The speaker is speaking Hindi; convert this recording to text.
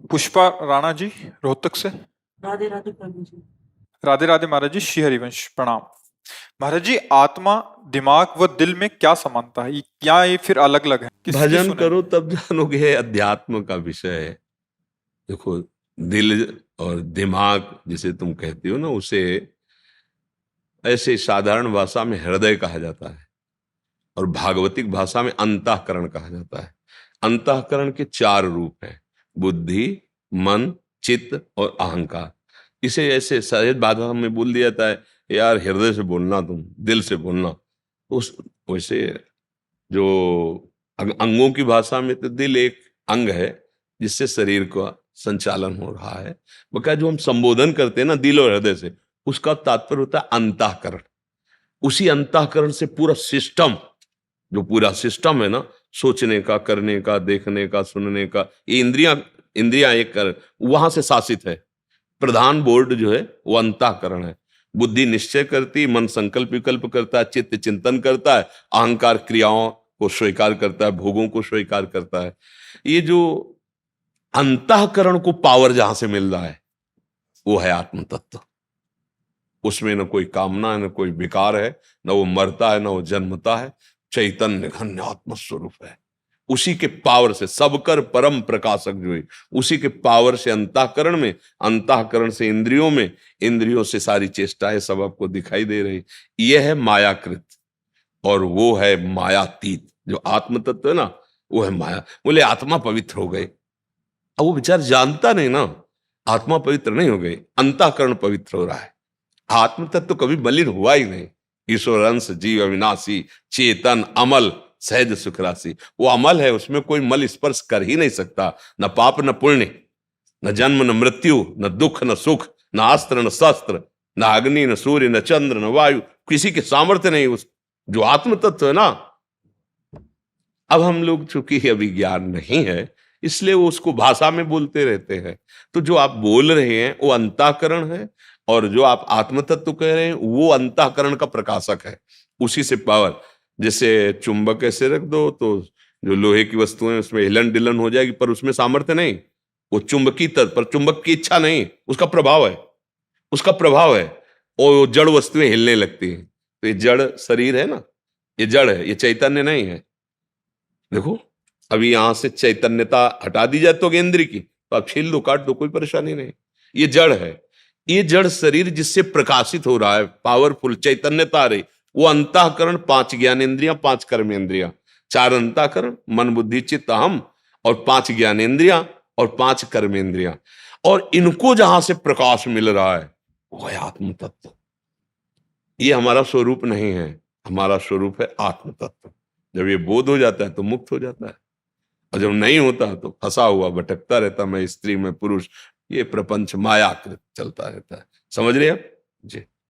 पुष्पा राणा जी, रोहतक से। राधे राधे प्रभु जी। राधे राधे महाराज जी, श्री हरिवंश प्रणाम। महाराज जी, आत्मा, दिमाग व दिल में क्या समानता है? क्या ये फिर अलग अलग है? किसकी भजन सुने? करो तब जानोगे, ये अध्यात्म का विषय है। देखो, दिल और दिमाग जिसे तुम कहते हो ना, उसे ऐसे साधारण भाषा में हृदय कहा जाता है और भागवतिक भाषा में अंतःकरण कहा जाता है। अंतःकरण के चार रूप हैं: बुद्धि, मन, चित्त और अहंकार। इसे ऐसे सहज भाषा में बोल दिया जाता है, यार हृदय से बोलना, तुम दिल से बोलना। उस वैसे जो अंगों की भाषा में तो दिल एक अंग है जिससे शरीर का संचालन हो रहा है। बकाया जो हम संबोधन करते हैं ना दिल और हृदय से, उसका तात्पर्य होता है अंतःकरण। उसी अंतःकरण से पूरा सिस्टम, जो पूरा सिस्टम है ना, सोचने का, करने का, देखने का, सुनने का, ये इंद्रियां एक कर वहां से शासित है। प्रधान बोर्ड जो है वो अंतःकरण है। बुद्धि निश्चय करती, मन संकल्प विकल्प करता है, चित्त चिंतन करता है, अहंकार क्रियाओं को स्वीकार करता है, भोगों को स्वीकार करता है। ये जो अंतःकरण को पावर जहां से मिल रहा है वो है आत्म तत्व। उसमें न कोई कामना है, न कोई विकार है, न वो मरता है, न वो जन्मता है। चैतन्य घन आत्म स्वरूप है। उसी के पावर से सबकर परम प्रकाशक जो है, उसी के पावर से अंतःकरण में, अंतःकरण से इंद्रियों में, इंद्रियों से सारी चेष्टाएं सब आपको दिखाई दे रही। यह है मायाकृत और वो है मायातीत। जो आत्म तत्व है ना, वो है माया। बोले आत्मा पवित्र हो गई, अब वो विचार जानता नहीं ना, आत्मा पवित्र नहीं हो गई, अंतःकरण पवित्र हो रहा है। आत्म तत्व तो कभी मलिन हुआ ही नहीं। ईश्वर अंश जीव अविनाशी, चेतन अमल, सहज सुख राशि। वो अमल है, उसमें कोई मल स्पर्श कर ही नहीं सकता। न पाप न पुण्य, न जन्म न मृत्यु, न दुख न सुख, न अस्त्र न शस्त्र, न अग्नि न सूर्य, न चंद्र न वायु, किसी के सामर्थ्य नहीं उस जो आत्म तत्व है ना। अब हम लोग चूंकि अभी ज्ञान नहीं है, इसलिए वो उसको भाषा में बोलते रहते हैं। तो जो आप बोल रहे हैं वो अंतःकरण है, और जो आप आत्म तत्व कह रहे हैं वो अंतःकरण का प्रकाशक है। उसी से पावर, जैसे चुंबक ऐसे रख दो तो जो लोहे की वस्तुएं उसमें हिलन डिलन हो जाएगी, पर उसमें सामर्थ्य नहीं। वो चुंबकी तत्व, पर चुंबक की इच्छा नहीं, उसका प्रभाव है, उसका प्रभाव है, और जड़ वस्तुएं हिलने लगती हैं। तो ये जड़ शरीर है ना, ये जड़ है, ये चैतन्य नहीं है। देखो, अभी यहां से चैतन्यता हटा दी जाए तो गेंद्री की, तो आप छील दो, काट दो, कोई परेशानी नहीं। ये जड़ है, ये जड़ शरीर जिससे प्रकाशित हो रहा है, पावरफुल चैतन्यता आ रही, वो अंतःकरण, पांच ज्ञानेंद्रियां, पांच कर्मेंद्रियां, चार अंतःकरण मन बुद्धि चित्त अहम, और पांच ज्ञानेंद्रियां और पांच कर्मेंद्रियां, और इनको जहां से प्रकाश मिल रहा है वो है आत्म तत्व। ये हमारा स्वरूप नहीं है, हमारा स्वरूप है आत्म तत्व। जब ये बोध हो जाता है तो मुक्त हो जाता है, और जब नहीं होता तो फंसा हुआ भटकता रहता, मैं स्त्री में पुरुष, ये प्रपंच मायाकृत चलता रहता है। समझ रहे आप जी?